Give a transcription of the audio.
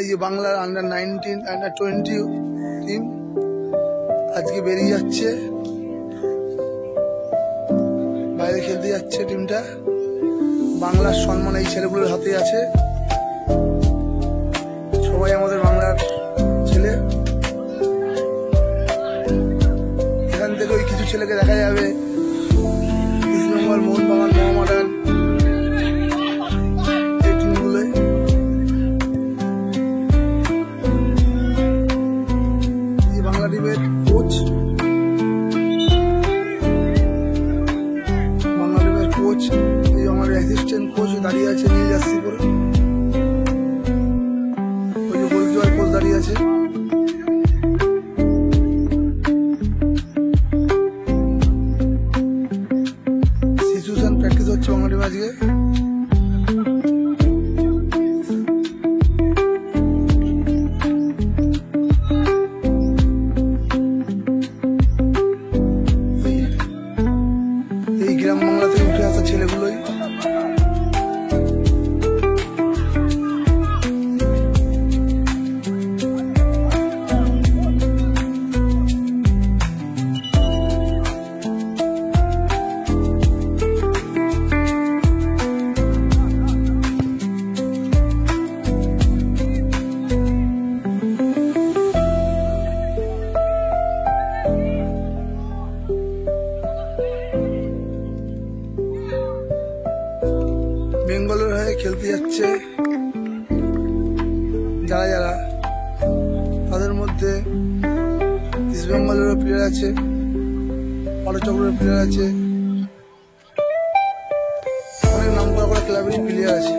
এই যে বাংলার আন্ডার-19 আন্ডার-20 টিম আজকে বেরিয়ে যাচ্ছে, বাইরে খেলতে যাচ্ছে। টিমটা বাংলার সম্মান এই ছেলেগুলোর হাতে আছে। সবাই আমাদের বাংলার ছেলে। এখান থেকে ওই কিছু ছেলেকে দেখা যাবে ইস্টবেঙ্গল, মোহনবাগান, মোহামেডান এই টিমগুলোয়। এই বাংলা টিমের কোচ, বাংলা টিমের কোচ এই আমার অ্যাসিস্ট্যান্ট কোচ দাঁড়িয়ে আছে নীল জার্সি পরে। ওই যে গোলকিপার কোচ দাঁড়িয়ে আছে। সিচুয়েশন প্র্যাকটিস হচ্ছে বাংলা টিম আজকে। এই গ্রাম বাংলা থেকে উঠে আসা ছেলেগুলোই বেঙ্গলের হয়ে খেলতে যাচ্ছে যারা যারা, তাদের মধ্যে ইস্টবেঙ্গলেরও প্লেয়ার আছে, পালচক্রের প্লেয়ার আছে, অনেক নাম করা ক্লাবেরই প্লেয়ার আছে।